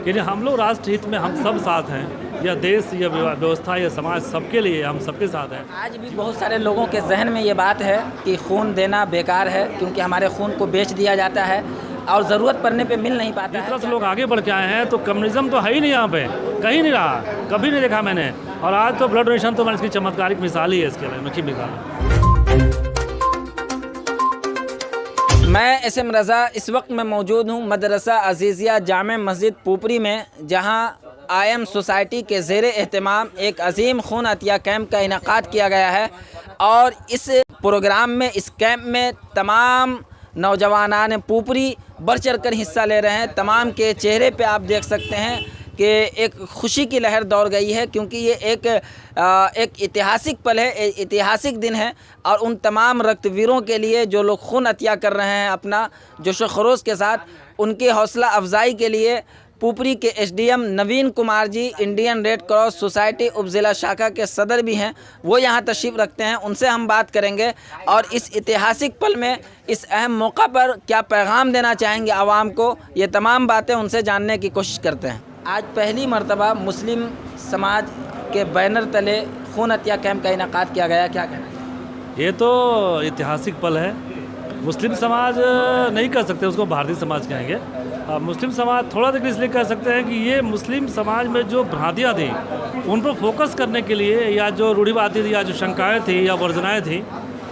यानी हम लोग राष्ट्र हित में हम सब साथ हैं, या देश या व्यवस्था या समाज सबके लिए हम सबके साथ हैं। आज भी बहुत सारे लोगों के जहन में ये बात है कि खून देना बेकार है, क्योंकि हमारे खून को बेच दिया जाता है और ज़रूरत पड़ने पे मिल नहीं पाता जिस है। तरह से लोग आगे बढ़ के आए हैं, तो कम्युनिज्म तो है ही नहीं यहाँ पे, कहीं नहीं रहा, कभी नहीं देखा मैंने। और आज तो ब्लड डोनेशन तो इसकी चमत्कारिक मिसाल ही है, इसके लिए अनोखी मिसाल है। मैं एसएम रज़ा इस वक्त मैं मौजूद हूँ मदरसा अजीज़िया जामे मस्जिद पुपरी में, जहाँ आयम सोसाइटी के ज़ेरे एहतमाम एक अजीम खून अतिया कैंप का इनेकाद किया गया है। और इस प्रोग्राम में, इस कैंप में तमाम नौजवानान पुपरी बढ़ चढ़ कर हिस्सा ले रहे हैं। तमाम के चेहरे पे आप देख सकते हैं कि एक खुशी की लहर दौड़ गई है, क्योंकि ये एक ऐतिहासिक पल है, ऐतिहासिक दिन है। और उन तमाम रक्तवीरों के लिए जो लोग खून अतिया कर रहे हैं अपना जोश व खरोश के साथ, उनकी हौसला अफजाई के लिए पुपरी के एसडीएम नवीन Kumar ji, Indian red cross society उपजिला शाखा के सदर भी हैं, वो यहाँ तशरीफ़ रखते हैं। उनसे हम बात करेंगे और इस ऐतिहासिक पल में, इस अहम मौका पर क्या पैगाम देना चाहेंगे आवाम को, ये तमाम बातें उनसे जानने की कोशिश करते हैं। आज पहली मरतबा मुस्लिम समाज के बैनर तले खून अतिया कैंप का इनेकाद किया गया, क्या कहना चाहिए? ये तो ऐतिहासिक पल है। मुस्लिम समाज नहीं कह सकते, उसको भारतीय समाज कहेंगे। मुस्लिम समाज थोड़ा तक इसलिए कह सकते हैं कि ये मुस्लिम समाज में जो भ्रांतियाँ थी उन पर फोकस करने के लिए, या जो रूढ़िवादी थी, या जो शंकाएँ थी या वर्जनाएँ थी,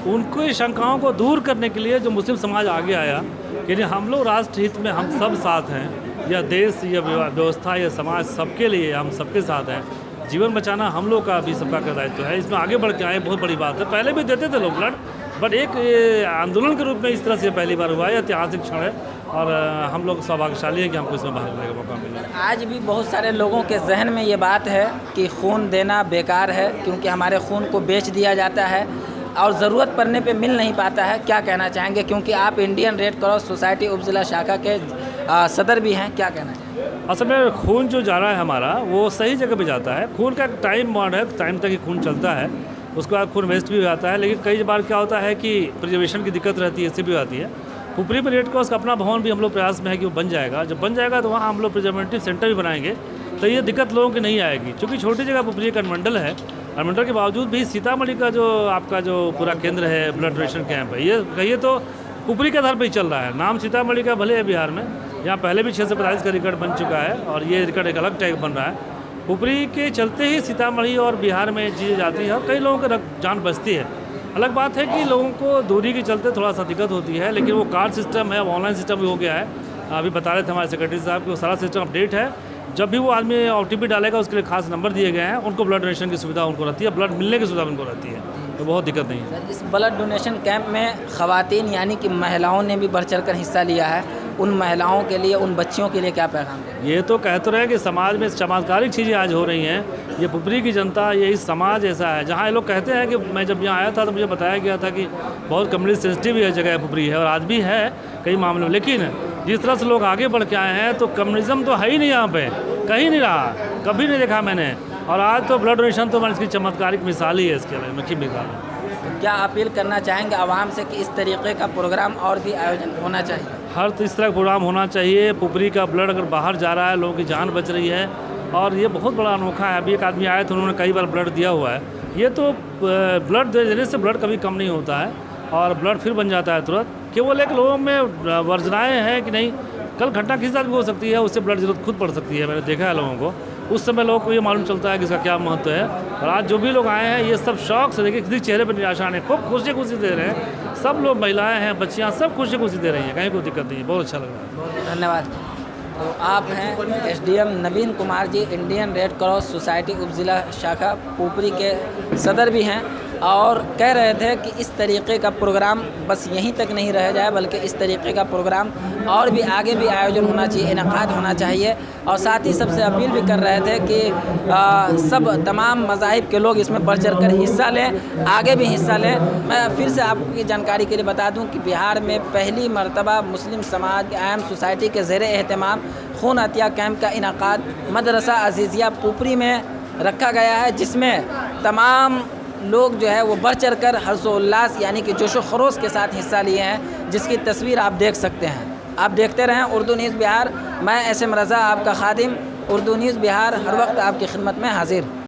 उनको शंकाओं को दूर करने के लिए जो मुस्लिम समाज आगे आया, यानी हम लोग राष्ट्र हित में हम सब साथ हैं, या देश या व्यवस्था या समाज सबके लिए हम सबके साथ हैं। जीवन बचाना हम लोग का भी सबका का दायित्व है। इसमें आगे बढ़ के आए, बहुत बड़ी बात है। पहले भी देते थे लोग ब्लड, बट एक आंदोलन के रूप में इस तरह से पहली बार हुआ है। ऐतिहासिक क्षण है और हम लोग सौभाग्यशाली हैं कि हमको इसमें भाग लेने का मौका मिला। आज भी बहुत सारे लोगों के जहन में ये बात है कि खून देना बेकार है, क्योंकि हमारे खून को बेच दिया जाता है और ज़रूरत पड़ने पे मिल नहीं पाता है। क्या कहना चाहेंगे, क्योंकि आप इंडियन रेड क्रॉस सोसाइटी उपजिला शाखा के सदर भी हैं, क्या कहना चाहेंगे? असल में खून जो जा रहा है हमारा, वो सही जगह पे जाता है। खून का टाइम बाउंड है, टाइम तक ही खून चलता है, उसके बाद खून वेस्ट भी हो जाता है। लेकिन कई बार क्या होता है कि प्रिजर्वेशन की दिक्कत रहती है, इससे भी आती है। पुपरी में रेड क्रॉस का अपना भवन भी हम लोग प्रयास में है कि वो बन जाएगा। जब बन जाएगा तो वहाँ हम लोग प्रिजर्वेटिव सेंटर भी बनाएंगे, तो ये दिक्कत लोगों की नहीं आएगी। क्योंकि छोटी जगह पुपरी का मंडल है, और मंडल के बावजूद भी सीतामढ़ी का जो आपका जो पूरा केंद्र है, ब्लड डोनेशन कैंप है, ये कहिए तो पुपरी के आधार पर ही चल रहा है। नाम सीतामढ़ी का भले है बिहार में, यहाँ पहले भी 6 से 45 का रिकॉर्ड बन चुका है, और ये रिकॉर्ड एक अलग टाइप बन रहा है। पुपरी के चलते ही सीतामढ़ी और बिहार में चीज़ें जाती हैं और कई लोगों की जान बचती है। अलग बात है कि लोगों को दूरी के चलते थोड़ा सा दिक्कत होती है, लेकिन वो कार्ड सिस्टम है, ऑनलाइन सिस्टम भी हो गया है। अभी बता रहे थे हमारे सेक्रेटरी साहब कि वो सारा सिस्टम अपडेट है। जब भी वो आदमी OTP डालेगा, उसके लिए खास नंबर दिए गए हैं, उनको ब्लड डोनेशन की सुविधा उनको रहती है, ब्लड मिलने की सुविधा उनको रहती है, तो बहुत दिक्कत नहीं है। इस ब्लड डोनेशन कैंप में ख़वातीन यानी कि महिलाओं ने भी बढ़ चढ़ कर हिस्सा लिया है। उन महिलाओं के लिए, उन बच्चियों के लिए क्या पैगाम है? ये तो कहते रहे कि समाज में चमत्कारिक चीज़ें आज हो रही हैं। ये पुपरी की जनता, यही समाज ऐसा है जहाँ ये लोग कहते हैं कि मैं जब यहाँ आया था तो मुझे बताया गया था कि बहुत कम्युनिटी सेंसिटिव ये जगह पुपरी है, और आज भी है कई मामलों में। लेकिन जिस तरह से लोग आगे बढ़ के आए हैं, तो कम्युनिज्म तो है ही नहीं यहाँ पे, कहीं नहीं रहा, कभी नहीं देखा मैंने। और आज तो ब्लड डोनेशन तो इसकी चमत्कारिक मिसाल ही है, इसके लिए अनोखी मिसाल है। क्या अपील करना चाहेंगे आवाम से कि इस तरीके का प्रोग्राम और भी आयोजन होना चाहिए? हर इस तरह का प्रोग्राम होना चाहिए। पुपरी का ब्लड अगर बाहर जा रहा है, लोगों की जान बच रही है, और ये बहुत बड़ा अनोखा है। अभी एक आदमी आए थे, उन्होंने कई बार ब्लड दिया हुआ है। ये तो ब्लड देने से ब्लड कभी कम नहीं होता है, और ब्लड फिर बन जाता है तुरंत। केवल एक लोगों में वर्जनाएँ हैं कि नहीं, कल घटना किसी साथ भी हो सकती है, उससे ब्लड जरूरत खुद पड़ सकती है। मैंने देखा है लोगों को, उस समय लोगों को ये मालूम चलता है कि इसका क्या महत्व है। और आज जो भी लोग आए हैं, ये सब शौक से, देखिए किसी चेहरे पर निराशा नहीं, खूब खुशी खुशी दे रहे हैं। सब लोग, महिलाएं हैं, बच्चियां, सब खुशी खुशी दे रही हैं, कहीं कोई दिक्कत नहीं है। बहुत अच्छा लग रहा है। धन्यवाद। तो आप हैं एसडीएम नवीन Kumar ji, Indian red cross society उपजिला शाखा पुपरी के सदर भी हैं, और कह रहे थे कि इस तरीके का प्रोग्राम बस यहीं तक नहीं रह जाए, बल्कि इस तरीके का प्रोग्राम और भी आगे भी आयोजन होना चाहिए, इनेकाद होना चाहिए। और साथ ही सबसे अपील भी कर रहे थे कि सब तमाम मज़ाहिब के लोग इसमें बढ़ चढ़ कर हिस्सा लें, आगे भी हिस्सा लें। मैं फिर से आपकी जानकारी के लिए बता दूं कि बिहार में पहली मरतबा मुस्लिम समाज आयम सोसाइटी के ज़ेरे एहतमाम खून अतिया कैंप का इनेकाद मदरसा अजीज़िया पुपरी में रखा गया है, जिसमें तमाम लोग जो है वो बढ़ चढ़ कर हर्षोल्लास यानी कि जोशो खरोश के साथ हिस्सा लिए हैं, जिसकी तस्वीर आप देख सकते हैं। आप देखते रहें उर्दू न्यूज़ बिहार। मैं एस एम रज़ा आपका खादिम, उर्दू न्यूज़ बिहार हर वक्त आपकी खिदमत में हाजिर।